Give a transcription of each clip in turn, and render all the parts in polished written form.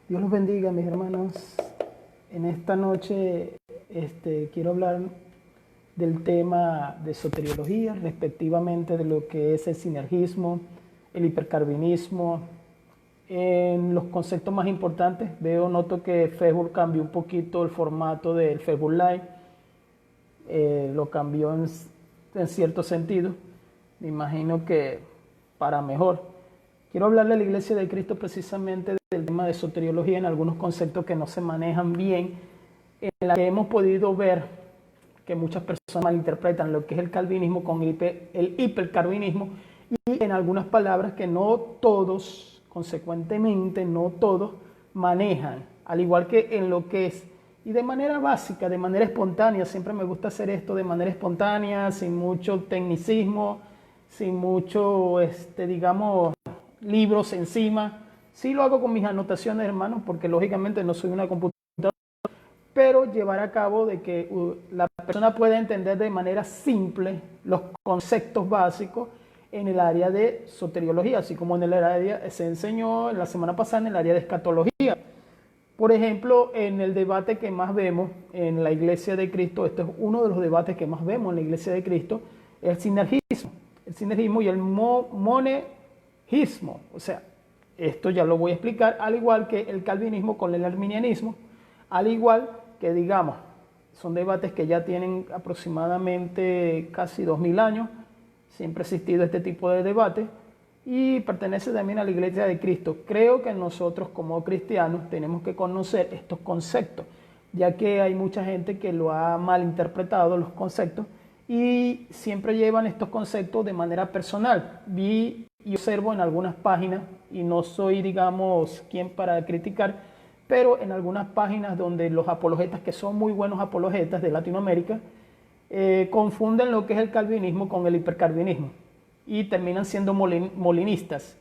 Dios los bendiga, mis hermanos. En esta noche quiero hablar del tema de soteriología, respectivamente de lo que es el sinergismo, el hipercarvinismo. En los conceptos más importantes, noto que Facebook cambió un poquito el formato del Facebook Live, lo cambió en cierto sentido, me imagino que para mejor. Quiero hablarle a la Iglesia de Cristo precisamente del tema de soteriología en algunos conceptos que no se manejan bien, en la que hemos podido ver que muchas personas malinterpretan lo que es el calvinismo con el hipercarvinismo, y en algunas palabras que no todos, consecuentemente no todos manejan, al igual que en lo que es. Y de manera básica, de manera espontánea, siempre me gusta hacer esto de manera espontánea, sin mucho tecnicismo, sin mucho, digamos, libros encima. Sí lo hago con mis anotaciones, hermanos, porque lógicamente no soy una computadora, pero llevar a cabo de que la persona pueda entender de manera simple los conceptos básicos en el área de soteriología, así como en el área se enseñó en la semana pasada en el área de escatología. Por ejemplo, en el debate que más vemos en la Iglesia de Cristo, este es uno de los debates que más vemos en la Iglesia de Cristo, el sinergismo y el monergismo. O sea, esto ya lo voy a explicar, al igual que el calvinismo con el arminianismo, al igual que, digamos, son debates que ya tienen aproximadamente casi 2000 años, siempre ha existido este tipo de debate y pertenece también a la Iglesia de Cristo. Creo que nosotros como cristianos tenemos que conocer estos conceptos, ya que hay mucha gente que lo ha malinterpretado los conceptos y siempre llevan estos conceptos de manera personal. Vi y observo en algunas páginas, y no soy, digamos, quien para criticar, pero en algunas páginas donde los apologetas, que son muy buenos apologetas de Latinoamérica, confunden lo que es el calvinismo con el hipercarvinismo y terminan siendo molinistas.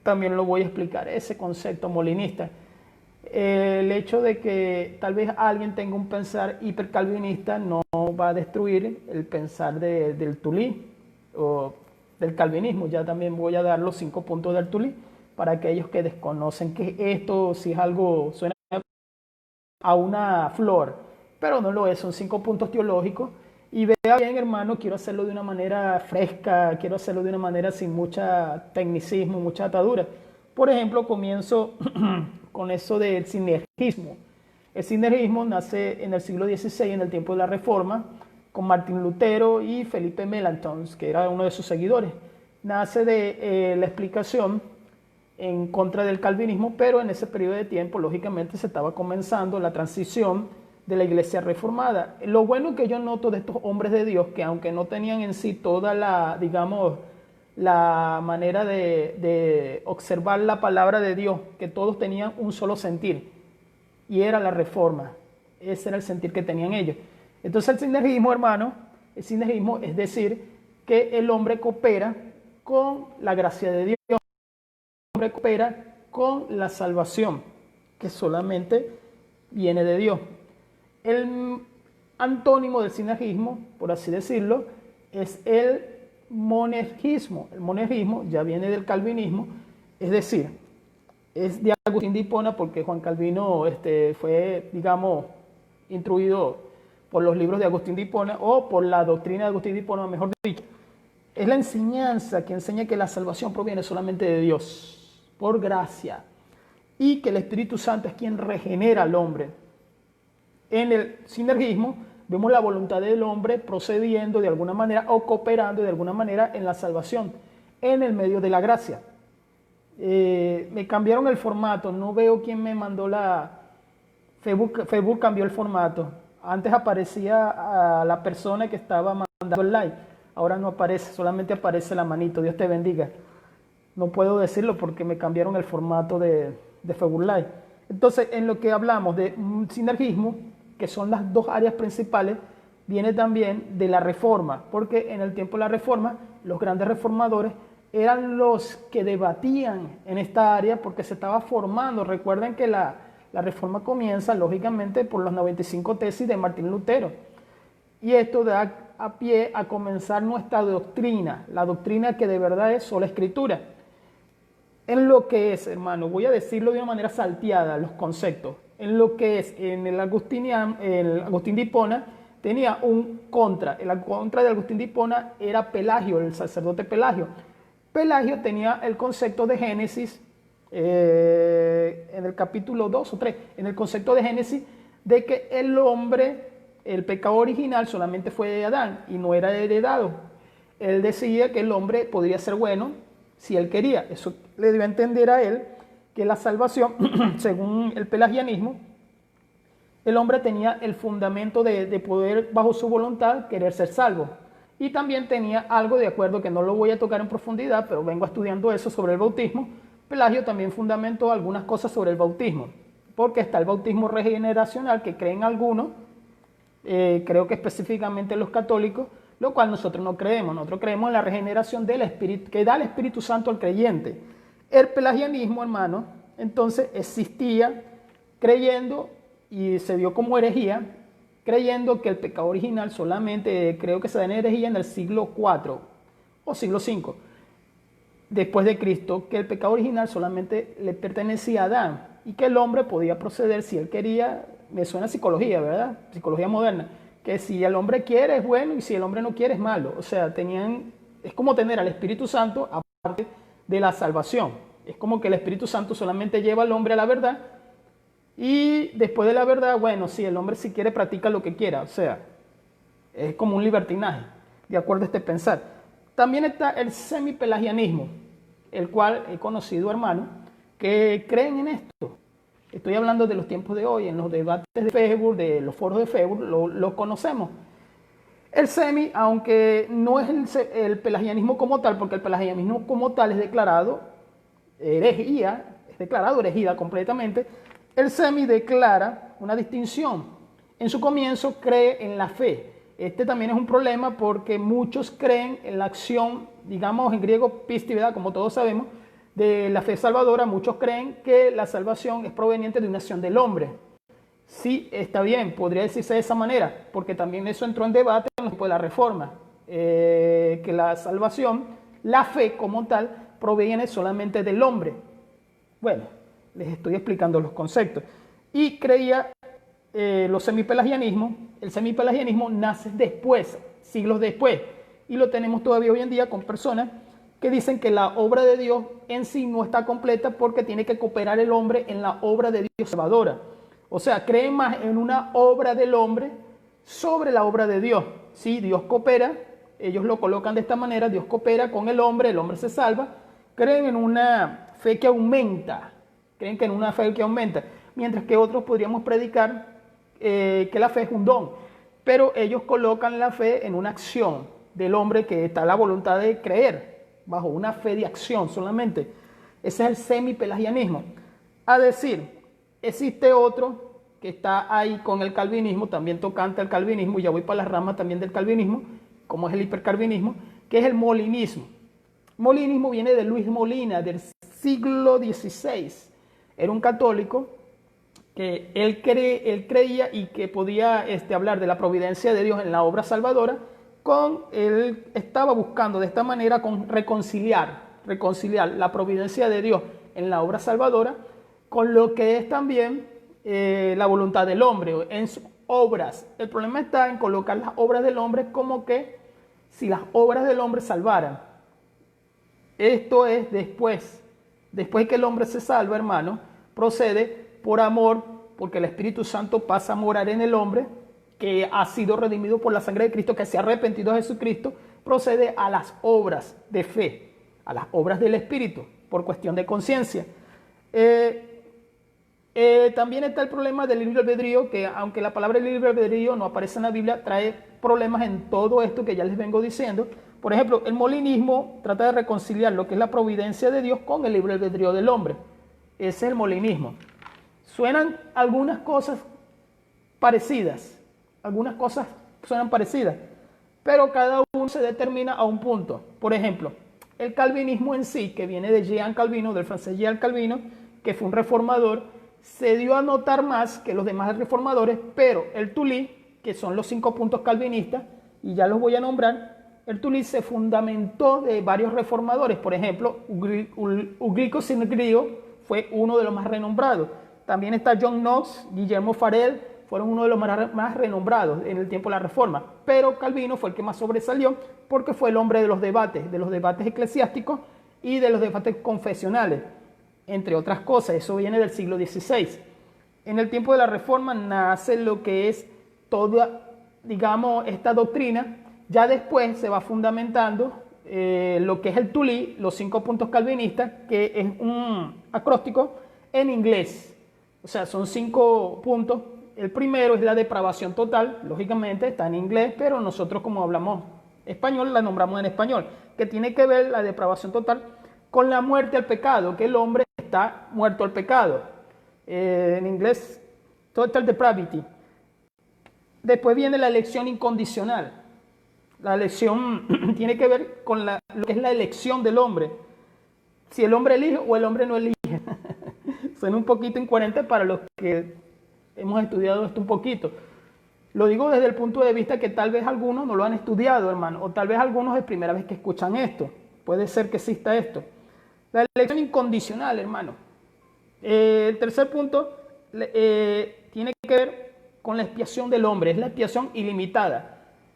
También lo voy a explicar, ese concepto molinista. El hecho de que tal vez alguien tenga un pensar hipercalvinista no va a destruir el pensar del Tulí o del calvinismo. Ya también voy a dar los 5 puntos del Tulí para aquellos que desconocen que esto, si es algo, suena a una flor, pero no lo es, son 5 puntos teológicos. Y vea bien, hermano, quiero hacerlo de una manera fresca, quiero hacerlo de una manera sin mucha tecnicismo, mucha atadura. Por ejemplo, comienzo con eso del sinergismo. El sinergismo nace en el siglo XVI, en el tiempo de la Reforma, con Martín Lutero y Felipe Melanchthon, que era uno de sus seguidores. Nace de la explicación en contra del calvinismo, pero en ese periodo de tiempo, lógicamente, se estaba comenzando la transición de la iglesia reformada. Lo bueno que yo noto de estos hombres de Dios, que aunque no tenían en sí toda la, digamos, la manera de observar la palabra de Dios, que todos tenían un solo sentir, y era la reforma. Ese era el sentir que tenían ellos. Entonces el sinergismo, hermano, el sinergismo es decir que el hombre coopera con la gracia de Dios, el hombre coopera con la salvación, que solamente viene de Dios. El antónimo del sinergismo, por así decirlo, es el monergismo. El monergismo ya viene del calvinismo, es decir, es de Agustín de Hipona, porque Juan Calvino fue, digamos, instruido por los libros de Agustín de Hipona, o por la doctrina de Agustín de Hipona, mejor dicho. Es la enseñanza que enseña que la salvación proviene solamente de Dios, por gracia, y que el Espíritu Santo es quien regenera al hombre. En el sinergismo vemos la voluntad del hombre procediendo de alguna manera o cooperando de alguna manera en la salvación, en el medio de la gracia. Me cambiaron el formato, no veo quién me mandó Facebook cambió el formato. Antes aparecía a la persona que estaba mandando el like, ahora no aparece, solamente aparece la manito. Dios te bendiga. No puedo decirlo porque me cambiaron el formato de Facebook Live. Entonces, en lo que hablamos de sinergismo, que son las dos áreas principales, viene también de la reforma, porque en el tiempo de la reforma, los grandes reformadores eran los que debatían en esta área porque se estaba formando. Recuerden que la reforma comienza, lógicamente, por las 95 tesis de Martín Lutero. Y esto da a pie a comenzar nuestra doctrina, la doctrina que de verdad es sola escritura. En lo que es, hermano, voy a decirlo de una manera salteada, los conceptos. En lo que es, en el Agustín de Hipona tenía un contra. El contra de Agustín de Hipona era Pelagio, el sacerdote Pelagio. Pelagio tenía el concepto de Génesis, en el capítulo 2 o 3, en el concepto de Génesis, de que el hombre, el pecado original solamente fue de Adán y no era heredado. Él decía que el hombre podría ser bueno si él quería. Eso le dio a entender a él que la salvación, según el pelagianismo, el hombre tenía el fundamento de poder, bajo su voluntad, querer ser salvo. Y también tenía algo, de acuerdo, que no lo voy a tocar en profundidad, pero vengo estudiando eso sobre el bautismo. Pelagio también fundamentó algunas cosas sobre el bautismo, porque está el bautismo regeneracional que creen algunos, creo que específicamente los católicos, lo cual nosotros no creemos. Nosotros creemos en la regeneración del Espíritu, que da el Espíritu Santo al creyente. El pelagianismo, hermano, entonces existía creyendo, y se dio como herejía, creyendo que el pecado original solamente, creo que se da en herejía en el siglo IV o siglo V después de Cristo, que el pecado original solamente le pertenecía a Adán y que el hombre podía proceder si él quería. Me suena a psicología, ¿verdad? Psicología moderna, que si el hombre quiere es bueno y si el hombre no quiere es malo. O sea, es como tener al Espíritu Santo aparte de la salvación. Es como que el Espíritu Santo solamente lleva al hombre a la verdad y después de la verdad, bueno, si el hombre si quiere practica lo que quiera. O sea, es como un libertinaje, de acuerdo a este pensar. También está el semipelagianismo, el cual he conocido, hermanos, que creen en esto. Estoy hablando de los tiempos de hoy, en los debates de Facebook, de los foros de Facebook, lo conocemos. El semi, aunque no es el pelagianismo como tal, porque el pelagianismo como tal es declarado herejía, es declarado herejía completamente, el semi declara una distinción. En su comienzo cree en la fe. Este también es un problema porque muchos creen en la acción, digamos en griego pisti, ¿verdad? Como todos sabemos, de la fe salvadora. Muchos creen que la salvación es proveniente de una acción del hombre. Sí, está bien, podría decirse de esa manera, porque también eso entró en debate en los tiempos de la Reforma, que la salvación, la fe como tal, proviene solamente del hombre. Bueno, les estoy explicando los conceptos. Y creía los semipelagianismos. El semipelagianismo nace después, siglos después, y lo tenemos todavía hoy en día con personas que dicen que la obra de Dios en sí no está completa porque tiene que cooperar el hombre en la obra de Dios salvadora. O sea, creen más en una obra del hombre sobre la obra de Dios. Sí, Dios coopera, ellos lo colocan de esta manera, Dios coopera con el hombre se salva. Creen en una fe que aumenta, creen que en una fe que aumenta, mientras que otros podríamos predicar que la fe es un don, pero ellos colocan la fe en una acción del hombre que está la voluntad de creer, bajo una fe de acción solamente. Ese es el semipelagianismo. A decir, existe otro que está ahí con el calvinismo, también tocante al calvinismo, y ya voy para las ramas también del calvinismo, como es el hipercalvinismo, que es el molinismo. Molinismo viene de Luis Molina, del siglo XVI. Era un católico que él creía y que podía hablar de la providencia de Dios en la obra salvadora. Él estaba buscando de esta manera reconciliar la providencia de Dios en la obra salvadora con lo que es también la voluntad del hombre en sus obras. El problema está en colocar las obras del hombre como que si las obras del hombre salvaran. Esto es después que el hombre se salva, hermano, procede por amor, porque el Espíritu Santo pasa a morar en el hombre, que ha sido redimido por la sangre de Cristo, que se ha arrepentido de Jesucristo, procede a las obras de fe, a las obras del Espíritu, por cuestión de conciencia. También está el problema del libre albedrío, que aunque la palabra libre albedrío no aparece en la Biblia, trae problemas en todo esto que ya les vengo diciendo. Por ejemplo, el molinismo trata de reconciliar lo que es la providencia de Dios con el libre albedrío del hombre. Ese es el molinismo. Suenan algunas cosas parecidas, pero cada uno se determina a un punto. Por ejemplo, el calvinismo en sí, que viene de Jean Calvino, del francés Jean Calvino, que fue un reformador, se dio a notar más que los demás reformadores, pero el Tulí, que son los 5 puntos calvinistas, y ya los voy a nombrar, el Tulí se fundamentó de varios reformadores. Por ejemplo, Ulrico Sinigrio fue uno de los más renombrados. También está John Knox, Guillermo Farel, fueron uno de los más renombrados en el tiempo de la Reforma. Pero Calvino fue el que más sobresalió porque fue el hombre de los debates eclesiásticos y de los debates confesionales, entre otras cosas. Eso viene del siglo XVI. En el tiempo de la Reforma nace lo que es toda, digamos, esta doctrina. Ya después se va fundamentando lo que es el Tulí, los 5 puntos calvinistas, que es un acróstico en inglés. O sea, son 5 puntos. El primero es la depravación total, lógicamente está en inglés, pero nosotros como hablamos español la nombramos en español, que tiene que ver la depravación total con la muerte al pecado, que el hombre está muerto al pecado. En inglés, total depravity. Después viene la elección incondicional. La elección tiene que ver con lo que es la elección del hombre. Si el hombre elige o el hombre no elige. Suena un poquito incoherente para los que hemos estudiado esto un poquito. Lo digo desde el punto de vista que tal vez algunos no lo han estudiado, hermano, o tal vez algunos es primera vez que escuchan esto. Puede ser que exista esto. La elección incondicional, hermano. El tercer punto tiene que ver con la expiación del hombre, es la expiación ilimitada.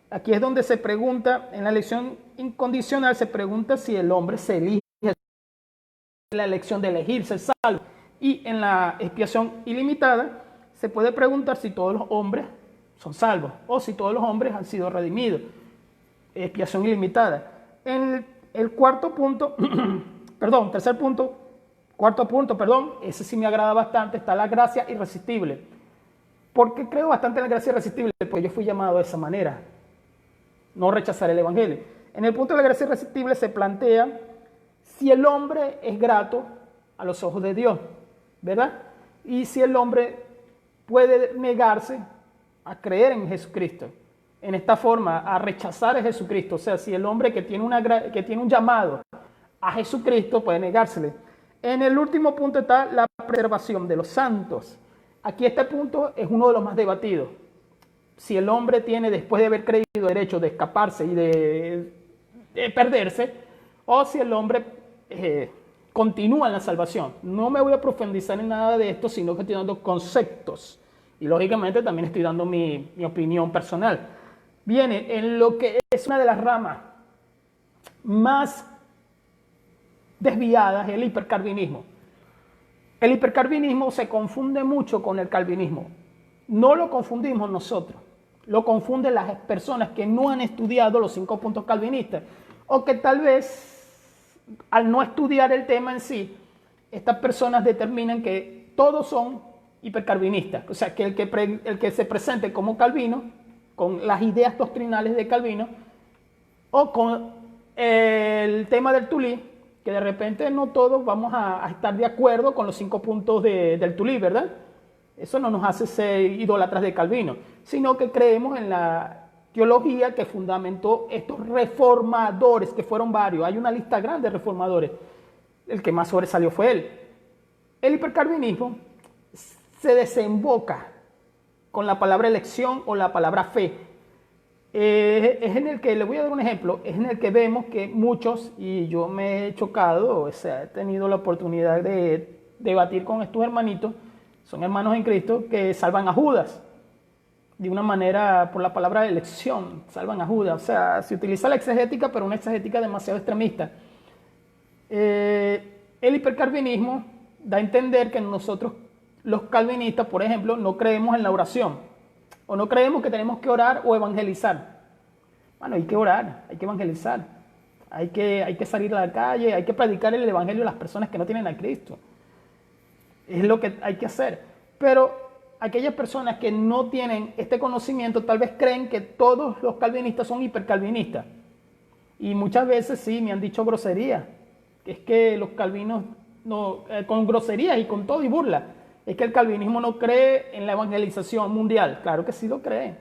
Aquí es donde se pregunta, en la elección incondicional se pregunta si el hombre se elige, la elección de elegir, ser salvo. Y en la expiación ilimitada se puede preguntar si todos los hombres son salvos o si todos los hombres han sido redimidos. Expiación ilimitada. En el cuarto punto, cuarto punto, ese sí me agrada bastante, está la gracia irresistible. ¿Por qué creo bastante en la gracia irresistible? Porque yo fui llamado de esa manera. No rechazar el evangelio. En el punto de la gracia irresistible se plantea si el hombre es grato a los ojos de Dios, ¿verdad? Y si el hombre puede negarse a creer en Jesucristo, en esta forma, a rechazar a Jesucristo. O sea, si el hombre que tiene un llamado a Jesucristo puede negársele. En el último punto está la preservación de los santos. Aquí este punto es uno de los más debatidos. Si el hombre tiene, después de haber creído, derecho de escaparse y de perderse, o si el hombre continúa en la salvación. No me voy a profundizar en nada de esto, sino que estoy dando conceptos. Y lógicamente también estoy dando mi opinión personal. Viene en lo que es una de las ramas más desviadas, el hipercalvinismo. El hipercalvinismo se confunde mucho con el calvinismo. No lo confundimos nosotros, lo confunden las personas que no han estudiado los 5 puntos calvinistas o que tal vez al no estudiar el tema en sí, estas personas determinan que todos son hipercalvinistas. O sea, que el que se presente como Calvino, con las ideas doctrinales de Calvino, o con el tema del Tulí, que de repente no todos vamos a estar de acuerdo con los 5 puntos del Tulí, ¿verdad? Eso no nos hace ser idólatras de Calvino, sino que creemos en la teología que fundamentó estos reformadores, que fueron varios. Hay una lista grande de reformadores. El que más sobresalió fue él. El hipercalvinismo se desemboca con la palabra elección o la palabra fe. Es en el que, le voy a dar un ejemplo, es en el que vemos que muchos, y yo me he chocado, o sea, he tenido la oportunidad de debatir con estos hermanitos, son hermanos en Cristo, que salvan a Judas. De una manera, por la palabra elección, salvan a Judas. O sea, se utiliza la exegética, pero una exegética demasiado extremista. El hipercalvinismo da a entender que nosotros, los calvinistas, por ejemplo, no creemos en la oración. O no creemos que tenemos que orar o evangelizar. Bueno, hay que orar, hay que evangelizar. Hay que salir a la calle, hay que predicar el evangelio a las personas que no tienen a Cristo. Es lo que hay que hacer. Pero aquellas personas que no tienen este conocimiento tal vez creen que todos los calvinistas son hipercalvinistas. Y muchas veces sí me han dicho groserías. Es que los calvinos, no, con groserías y con todo y burla, es que el calvinismo no cree en la evangelización mundial. Claro que sí lo cree.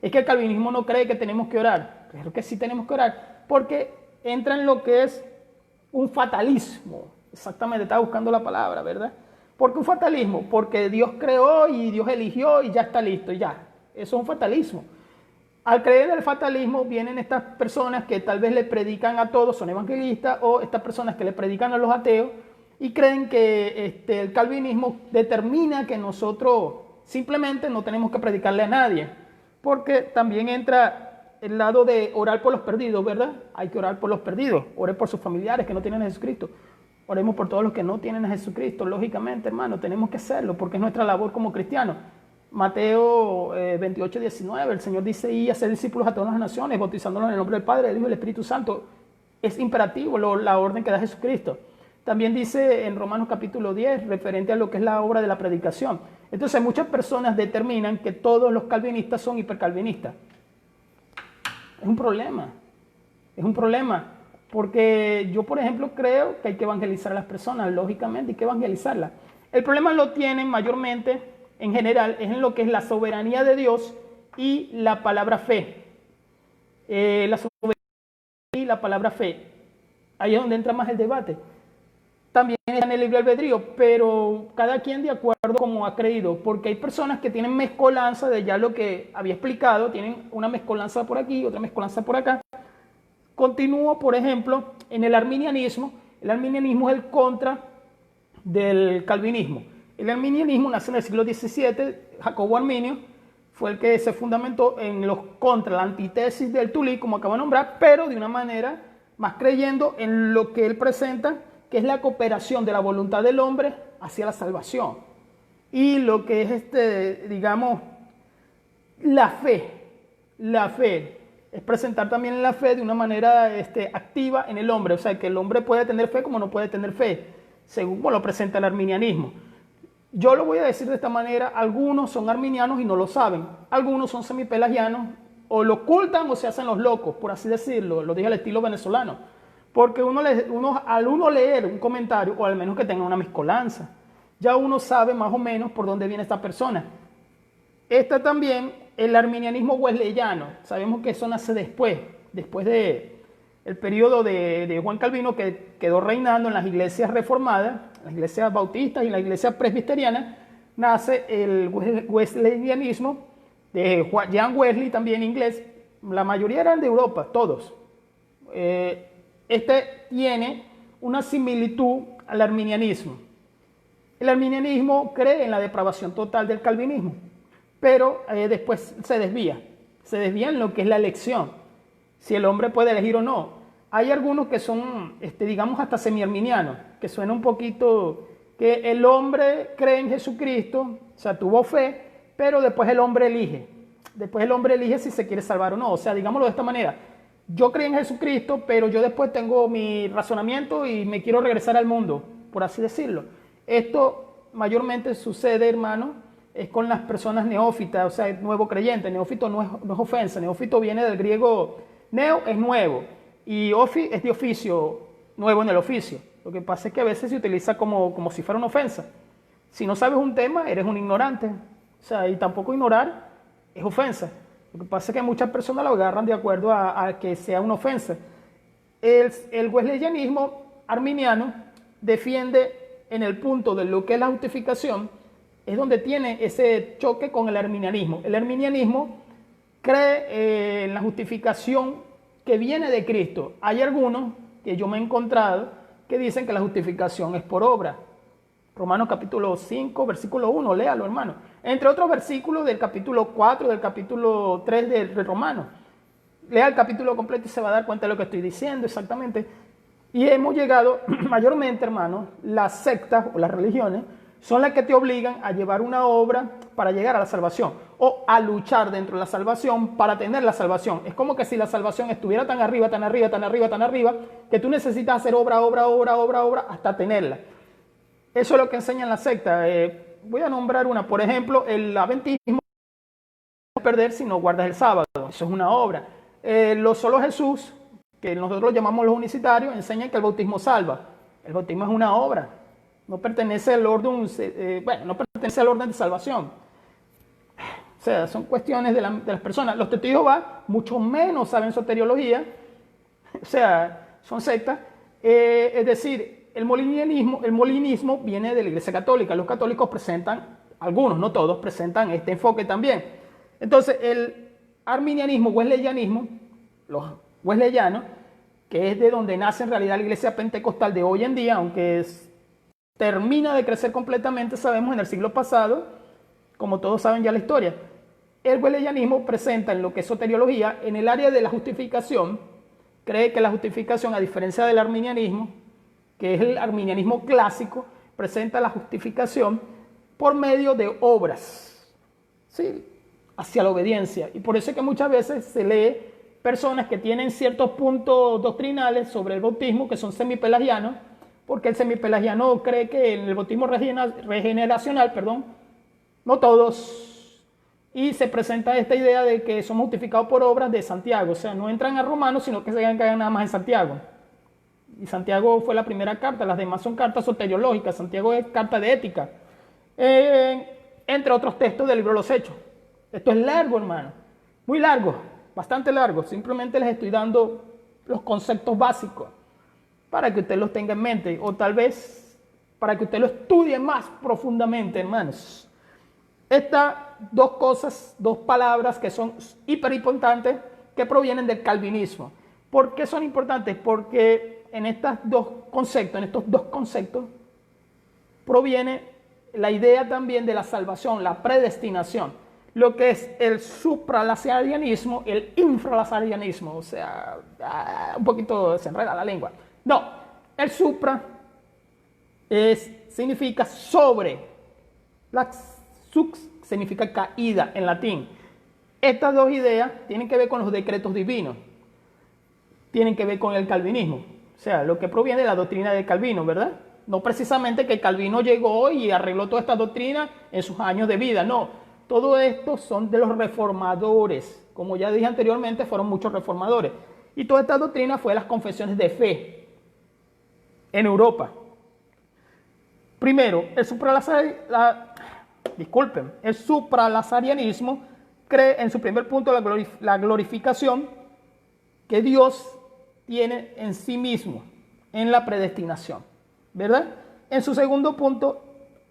Es que el calvinismo no cree que tenemos que orar. Claro que sí tenemos que orar. Porque entra en lo que es un fatalismo. Exactamente, estaba buscando la palabra, ¿verdad? ¿Por qué un fatalismo? Porque Dios creó y Dios eligió y ya está listo, y ya. Eso es un fatalismo. Al creer en el fatalismo vienen estas personas que tal vez le predican a todos, son evangelistas, o estas personas que le predican a los ateos y creen que el calvinismo determina que nosotros simplemente no tenemos que predicarle a nadie, porque también entra el lado de orar por los perdidos, ¿verdad? Hay que orar por los perdidos, ore por sus familiares que no tienen a Jesucristo, oremos por todos los que no tienen a Jesucristo, lógicamente, hermano, tenemos que hacerlo porque es nuestra labor como cristianos. Mateo 28, 19, el Señor dice, y hacer discípulos a todas las naciones, bautizándolos en el nombre del Padre, del Hijo y del Espíritu Santo. Es imperativo la orden que da Jesucristo. También dice en Romanos capítulo 10, referente a lo que es la obra de la predicación. Entonces muchas personas determinan que todos los calvinistas son hipercalvinistas. Es un problema, porque yo, por ejemplo, creo que hay que evangelizar a las personas, lógicamente hay que evangelizarlas. El problema lo tienen mayormente, en general, es en lo que es la soberanía de Dios y la palabra fe. La soberanía y la palabra fe. Ahí es donde entra más el debate. También está en el libre albedrío, pero cada quien de acuerdo como ha creído, porque hay personas que tienen mezcolanza de ya lo que había explicado, tienen una mezcolanza por aquí, otra mezcolanza por acá. Continúo, por ejemplo, en el arminianismo. El arminianismo es el contra del calvinismo. El arminianismo nace en el siglo XVII, Jacobo Arminio fue el que se fundamentó en los contra, la antítesis del Tulí, como acabo de nombrar, pero de una manera más creyendo en lo que él presenta, que es la cooperación de la voluntad del hombre hacia la salvación. Y lo que es, digamos, la fe, es presentar también la fe de una manera activa en el hombre, o sea, que el hombre puede tener fe como no puede tener fe, según lo presenta el arminianismo. Yo lo voy a decir de esta manera, algunos son arminianos y no lo saben, algunos son semipelagianos, o lo ocultan o se hacen los locos, por así decirlo, lo dije al estilo venezolano, porque al uno leer un comentario, o al menos que tenga una mezcolanza, ya uno sabe más o menos por dónde viene esta persona. Está también el arminianismo wesleyano, sabemos que eso nace después de el periodo de Juan Calvino, que quedó reinando en las iglesias reformadas, las iglesias bautistas y las iglesias presbiterianas, nace el wesleyanismo de John Wesley, también inglés. La mayoría eran de Europa, todos. Tiene una similitud al arminianismo. El arminianismo cree en la depravación total del calvinismo, pero después se desvía en lo que es la elección, si el hombre puede elegir o no. Hay algunos que son, digamos, hasta semi-arminianos, que suena un poquito que el hombre cree en Jesucristo, o sea, tuvo fe, pero después el hombre elige. Después el hombre elige si se quiere salvar o no. O sea, digámoslo de esta manera. Yo creo en Jesucristo, pero yo después tengo mi razonamiento y me quiero regresar al mundo, por así decirlo. Esto mayormente sucede, hermano, es con las personas neófitas, o sea, nuevo creyente. Neófito no es ofensa. Neófito viene del griego neo, es nuevo. Y ofi es de oficio, nuevo en el oficio. Lo que pasa es que a veces se utiliza como si fuera una ofensa. Si no sabes un tema, eres un ignorante. O sea, y tampoco ignorar es ofensa. Lo que pasa es que muchas personas lo agarran de acuerdo a que sea una ofensa. El wesleyanismo arminiano defiende en el punto de lo que es la justificación, es donde tiene ese choque con el arminianismo. El arminianismo cree en la justificación que viene de Cristo. Hay algunos que yo me he encontrado que dicen que la justificación es por obra. Romanos capítulo 5, versículo 1, léalo, hermano. Entre otros versículos del capítulo 4, del capítulo 3 de Romanos. Lea el capítulo completo y se va a dar cuenta de lo que estoy diciendo exactamente. Y hemos llegado, mayormente, hermano, las sectas o las religiones son las que te obligan a llevar una obra para llegar a la salvación o a luchar dentro de la salvación para tener la salvación. Es como que si la salvación estuviera tan arriba, tan arriba, tan arriba, tan arriba, que tú necesitas hacer obra hasta tenerla. Eso es lo que enseñan las sectas. Voy a nombrar una, por ejemplo, el adventismo no perder si no guardas el sábado. Eso es una obra. Solo Jesús, que nosotros lo llamamos los unicitarios, enseñan que el bautismo salva. El bautismo es una obra. No pertenece al orden, no pertenece al orden de salvación. O sea, son cuestiones de las personas. Los testigos de Jehová mucho menos saben soteriología. O sea, son sectas. Es decir, el molinismo viene de la Iglesia Católica. Los católicos presentan, algunos, no todos, presentan este enfoque también. Entonces, arminianismo, wesleyanismo, los wesleyanos, que es de donde nace en realidad la iglesia pentecostal de hoy en día, aunque termina de crecer completamente, sabemos, en el siglo pasado, como todos saben ya la historia. El wesleyanismo presenta en lo que es soteriología, en el área de la justificación, cree que la justificación, a diferencia del arminianismo, que es el arminianismo clásico, presenta la justificación por medio de obras, ¿sí?, hacia la obediencia. Y por eso es que muchas veces se lee personas que tienen ciertos puntos doctrinales sobre el bautismo que son semipelagianos, porque el semipelagiano cree que en el bautismo regeneracional, no todos, y se presenta esta idea de que somos justificados por obras de Santiago, o sea, no entran a Romanos, sino que se quedan nada más en Santiago. Y Santiago fue la primera carta, las demás son cartas soteriológicas, Santiago es carta de ética, entre otros textos del libro de los Hechos. Esto es largo, hermano, muy largo, bastante largo. Simplemente les estoy dando los conceptos básicos para que usted los tenga en mente, o tal vez para que usted lo estudie más profundamente, hermanos. Estas dos cosas, dos palabras que son hiper importantes, que provienen del calvinismo. ¿Por qué son importantes? Porque en estos dos conceptos, proviene la idea también de la salvación, la predestinación. Lo que es el supralazarianismo, el infralazarianismo, o sea, un poquito se enreda la lengua. No, el supra significa sobre, la sux significa caída en latín. Estas dos ideas tienen que ver con los decretos divinos, tienen que ver con el calvinismo, o sea, lo que proviene de la doctrina de Calvino, ¿verdad? No precisamente que Calvino llegó y arregló toda esta doctrina en sus años de vida, no. Todo esto son de los reformadores. Como ya dije anteriormente, fueron muchos reformadores. Y toda esta doctrina fue de las confesiones de fe en Europa. Primero, el supralazarianismo cree en su primer punto la glorificación que Dios tiene en sí mismo, en la predestinación, ¿verdad? En su segundo punto,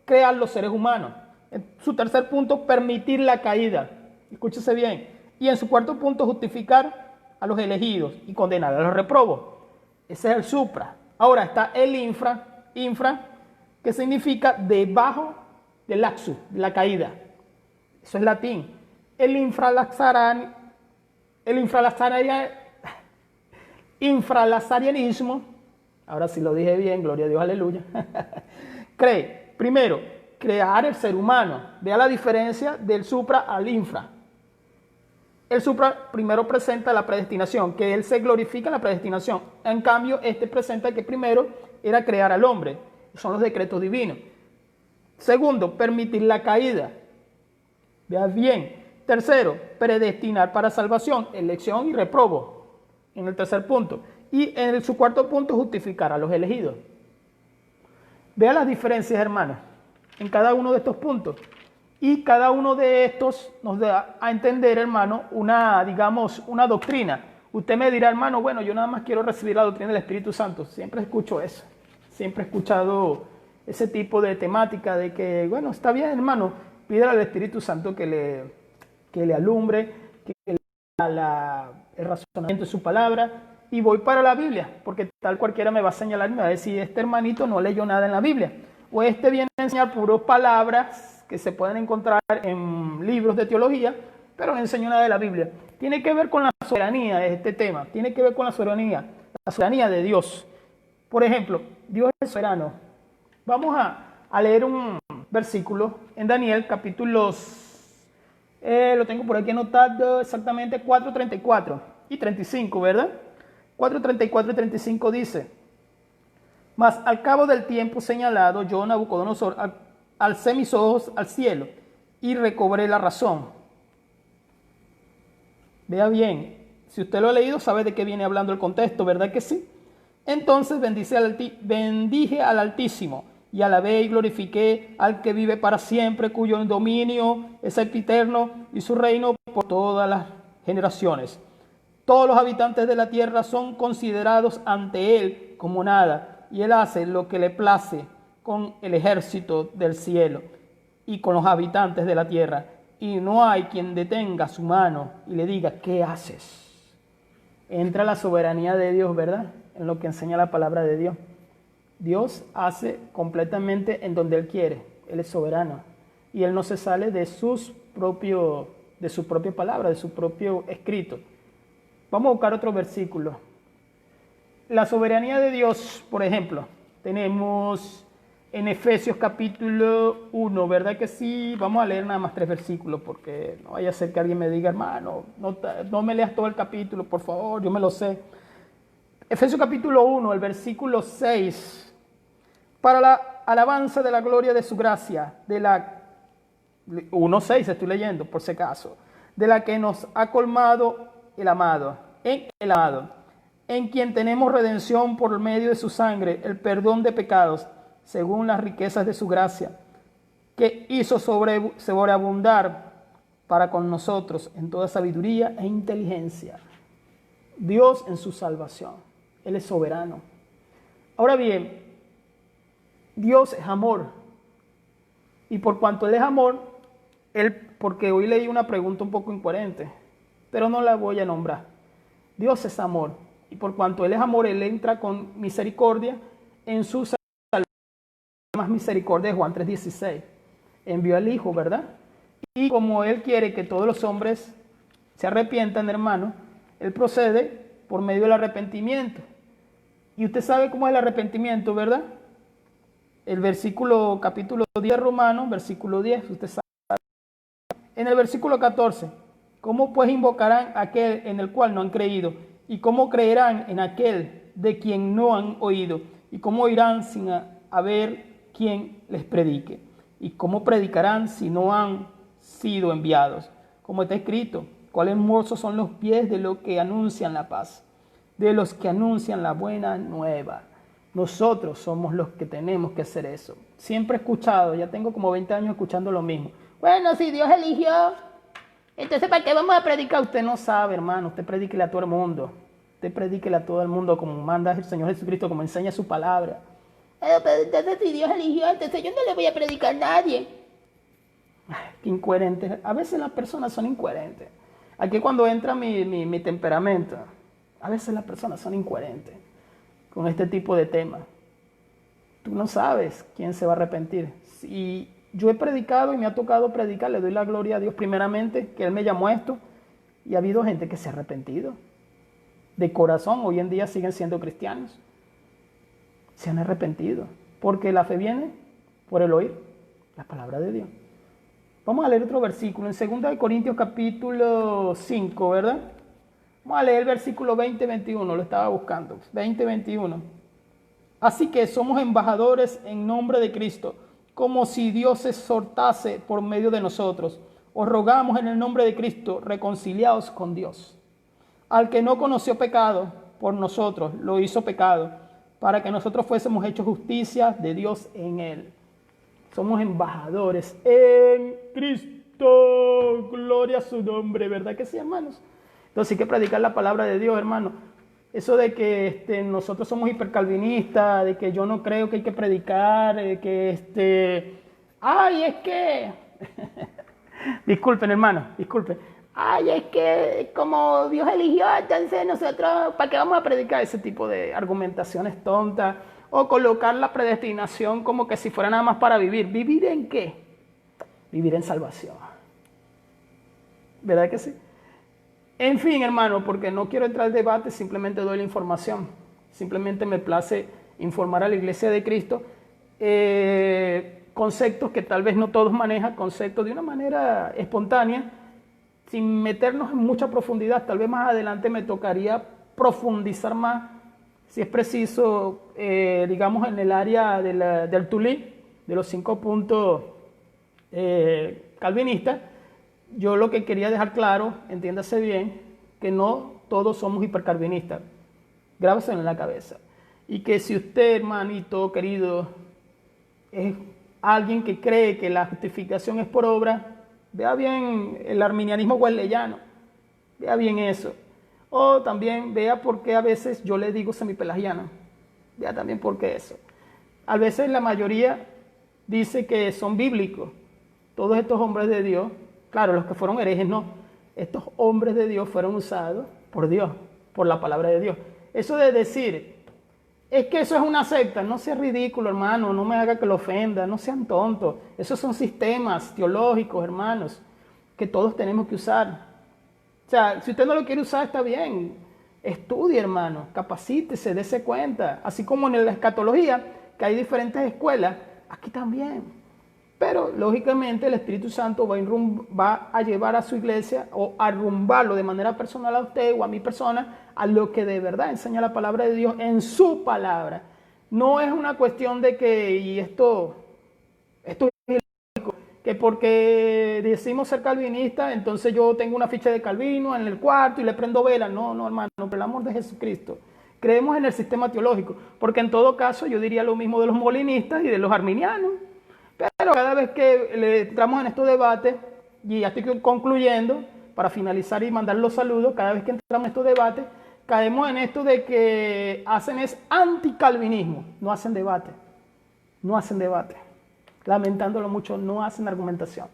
crear los seres humanos. En su tercer punto, permitir la caída. Escúchese bien. Y en su cuarto punto, justificar a los elegidos y condenar a los reprobos. Ese es el supra. Ahora está el infra, que significa debajo del laxus, de la caída. Eso es latín. El infralazarianismo, ahora sí lo dije bien, gloria a Dios, aleluya, cree, primero, crear el ser humano. Vea la diferencia del supra al infra. El supra primero presenta la predestinación, que él se glorifica en la predestinación. En cambio, este presenta que primero era crear al hombre. Son los decretos divinos. Segundo, permitir la caída. Vea bien. Tercero, predestinar para salvación, elección y reprobo. En el tercer punto. Y en su cuarto punto, justificar a los elegidos. Vea las diferencias, hermanos, en cada uno de estos puntos. Y cada uno de estos nos da a entender, hermano, una doctrina. Usted me dirá, hermano, bueno, yo nada más quiero recibir la doctrina del Espíritu Santo. Siempre escucho eso. Siempre he escuchado ese tipo de temática de que, bueno, está bien, hermano, pídele al Espíritu Santo que le alumbre, que le haga el razonamiento de su palabra. Y voy para la Biblia, porque tal cualquiera me va a señalar y me va a decir, este hermanito no leyó nada en la Biblia. O este viene a enseñar puras palabras que se pueden encontrar en libros de teología, pero no enseñó nada de la Biblia. Tiene que ver con la soberanía de este tema, tiene que ver con la soberanía de Dios. Por ejemplo, Dios es soberano. Vamos a leer un versículo en Daniel, capítulos, lo tengo por aquí anotado exactamente, 4, 34 y 35, ¿verdad? 4, 34 y 35 dice: mas al cabo del tiempo señalado, yo, Nabucodonosor, alcé mis ojos al cielo y recobré la razón. Vea bien, si usted lo ha leído, sabe de qué viene hablando el contexto, ¿verdad que sí? Entonces bendije al Altísimo y alabé y glorifiqué al que vive para siempre, cuyo dominio es eterno y su reino por todas las generaciones. Todos los habitantes de la tierra son considerados ante él como nada, y él hace lo que le place con el ejército del cielo y con los habitantes de la tierra. y no hay quien detenga su mano y le diga, ¿qué haces? Entra la soberanía de Dios, ¿verdad? En lo que enseña la palabra de Dios. Dios hace completamente en donde Él quiere. Él es soberano. Y Él no se sale de su propia palabra, de su propio escrito. Vamos a buscar otro versículo. La soberanía de Dios, por ejemplo, tenemos en Efesios capítulo 1, ¿verdad que sí? Vamos a leer nada más 3 versículos, porque no vaya a ser que alguien me diga, hermano, no me leas todo el capítulo, por favor, yo me lo sé. Efesios capítulo 1, el versículo 6. Para la alabanza de la gloria de su gracia, de la 1:6 estoy leyendo, por si acaso, de la que nos ha colmado el amado, en quien tenemos redención por medio de su sangre, el perdón de pecados, según las riquezas de su gracia, que hizo sobreabundar para con nosotros en toda sabiduría e inteligencia. Dios en su salvación, Él es soberano. Ahora bien, Dios es amor, y por cuanto Él es amor, porque hoy leí una pregunta un poco incoherente, pero no la voy a nombrar. Dios es amor, y por cuanto Él es amor, Él entra con misericordia en su salvación. Más misericordia de Juan 3:16. Envió al Hijo, ¿verdad? Y como Él quiere que todos los hombres se arrepientan, hermano, Él procede por medio del arrepentimiento. Y usted sabe cómo es el arrepentimiento, ¿verdad? El versículo, capítulo 10 Romanos, versículo 10, usted sabe. En el versículo 14, ¿cómo pues invocarán a aquel en el cual no han creído? ¿Y cómo creerán en aquel de quien no han oído? ¿Y cómo irán sin haber quien les predique? ¿Y cómo predicarán si no han sido enviados? Como está escrito, cuán hermosos son los pies de los que anuncian la paz, de los que anuncian la buena nueva. Nosotros somos los que tenemos que hacer eso. Siempre he escuchado, ya tengo como 20 años escuchando lo mismo. Bueno, si Dios eligió, entonces ¿para qué vamos a predicar? Usted no sabe, hermano, usted predíquele a todo el mundo. Usted predíquele a todo el mundo como manda el Señor Jesucristo, como enseña su palabra. Pero entonces si Dios eligió, entonces yo no le voy a predicar a nadie. Qué incoherente. A veces las personas son incoherentes. Aquí cuando entra mi temperamento, a veces las personas son incoherentes con este tipo de temas. Tú no sabes quién se va a arrepentir. Si yo he predicado y me ha tocado predicar, le doy la gloria a Dios primeramente, que Él me llamó a esto, y ha habido gente que se ha arrepentido. De corazón, hoy en día siguen siendo cristianos. Se han arrepentido, porque la fe viene por el oír la palabra de Dios. Vamos a leer otro versículo, en 2 Corintios capítulo 5, ¿verdad? Vamos a leer el versículo 20-21, lo estaba buscando, 20-21. Así que somos embajadores en nombre de Cristo, como si Dios se exhortase por medio de nosotros. Os rogamos en el nombre de Cristo, reconciliaos con Dios. Al que no conoció pecado, por nosotros lo hizo pecado, para que nosotros fuésemos hechos justicia de Dios en Él. Somos embajadores en Cristo. Gloria a su nombre, ¿verdad que sí, hermanos? Entonces hay que predicar la palabra de Dios, hermano. Eso de que nosotros somos hipercalvinistas, de que yo no creo que hay que predicar, de que ay, es que... Disculpen, hermano, disculpen. Ay, es que como Dios eligió, entonces nosotros, ¿para qué vamos a predicar ese tipo de argumentaciones tontas? O colocar la predestinación como que si fuera nada más para vivir. ¿Vivir en qué? Vivir en salvación. ¿Verdad que sí? En fin, hermano, porque no quiero entrar en debate, simplemente doy la información. Simplemente me place informar a la Iglesia de Cristo conceptos que tal vez no todos manejan, conceptos de una manera espontánea, sin meternos en mucha profundidad. Tal vez más adelante me tocaría profundizar más, si es preciso, digamos en el área del Tulí, de los 5 puntos calvinistas. Yo lo que quería dejar claro, entiéndase bien, que no todos somos hipercalvinistas. Grábaselo en la cabeza. Y que si usted, hermanito querido, es alguien que cree que la justificación es por obra, vea bien el arminianismo wesleyano. Vea bien eso. O también vea por qué a veces yo le digo semipelagiano. Vea también por qué eso. A veces la mayoría dice que son bíblicos. Todos estos hombres de Dios Claro, los que fueron herejes no. Estos hombres de Dios fueron usados por Dios, por la palabra de Dios. Eso de decir, es que eso es una secta, no sea ridículo, hermano, no me haga que lo ofenda, no sean tontos. Esos son sistemas teológicos, hermanos, que todos tenemos que usar. O sea, si usted no lo quiere usar, está bien. Estudie, hermano, capacítese, dése cuenta. Así como en la escatología, que hay diferentes escuelas, aquí también. Pero, lógicamente, el Espíritu Santo va a llevar a su iglesia o a rumbarlo de manera personal a usted o a mi persona a lo que de verdad enseña la palabra de Dios en su palabra. No es una cuestión de que, y esto es ilógico, que porque decimos ser calvinistas, entonces yo tengo una ficha de Calvino en el cuarto y le prendo vela. No, no, hermano, por el amor de Jesucristo. Creemos en el sistema teológico, porque en todo caso yo diría lo mismo de los molinistas y de los arminianos. Pero cada vez que le entramos en estos debates, y ya estoy concluyendo, para finalizar y mandar los saludos, cada vez que entramos en estos debates, caemos en esto de que hacen es anticalvinismo, no hacen debate, no hacen debate. Lamentándolo mucho, no hacen argumentación.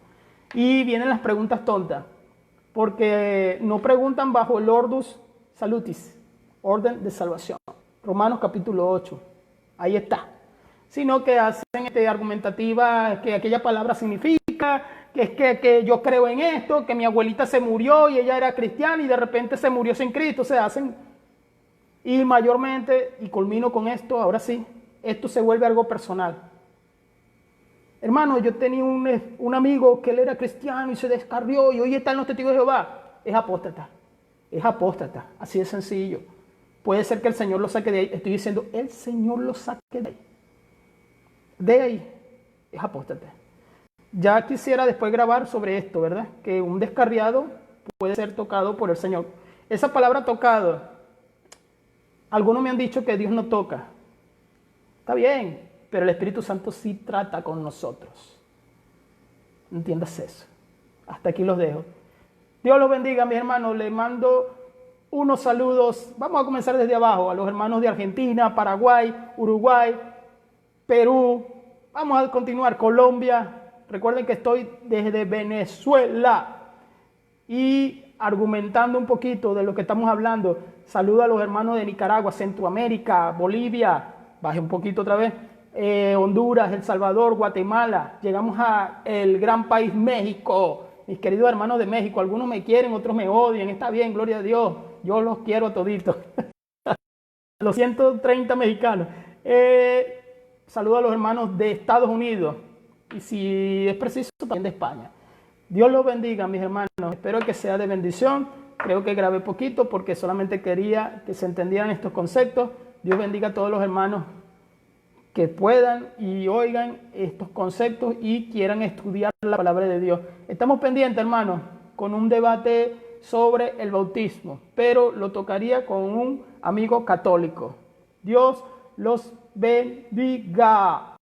Y vienen las preguntas tontas, porque no preguntan bajo el ordus salutis, orden de salvación. Romanos capítulo 8, ahí está. Sino que hacen argumentativa que aquella palabra significa, que es que yo creo en esto, que mi abuelita se murió y ella era cristiana y de repente se murió sin Cristo. O sea, hacen, y mayormente, y culmino con esto, ahora sí, esto se vuelve algo personal. Hermano, yo tenía un amigo que él era cristiano y se descarrió y hoy está en los testigos de Jehová. Es apóstata, así de sencillo. Puede ser que el Señor lo saque de ahí. Estoy diciendo, el Señor lo saque de ahí. De ahí es apóstata. Ya quisiera después grabar sobre esto, ¿verdad? Que un descarriado puede ser tocado por el Señor. Esa palabra tocado, algunos me han dicho que Dios no toca. Está bien, pero el Espíritu Santo sí trata con nosotros. Entiendas eso. Hasta aquí los dejo. Dios los bendiga, mis hermanos. Les mando unos saludos. Vamos a comenzar desde abajo. A los hermanos de Argentina, Paraguay, Uruguay, Perú, vamos a continuar, Colombia. Recuerden que estoy desde Venezuela y argumentando un poquito de lo que estamos hablando. Saludo a los hermanos de Nicaragua, Centroamérica, Bolivia, baje un poquito otra vez, Honduras, El Salvador, Guatemala. Llegamos a el gran país México. Mis queridos hermanos de México, algunos me quieren, otros me odian. Está bien, gloria a Dios. Yo los quiero a toditos. Los 130 mexicanos. Saludo a los hermanos de Estados Unidos y si es preciso también de España. Dios los bendiga, mis hermanos. Espero que sea de bendición. Creo que grabé poquito porque solamente quería que se entendieran estos conceptos. Dios bendiga a todos los hermanos que puedan y oigan estos conceptos y quieran estudiar la palabra de Dios. Estamos pendientes, hermanos, con un debate sobre el bautismo, pero lo tocaría con un amigo católico. Dios los bendiga.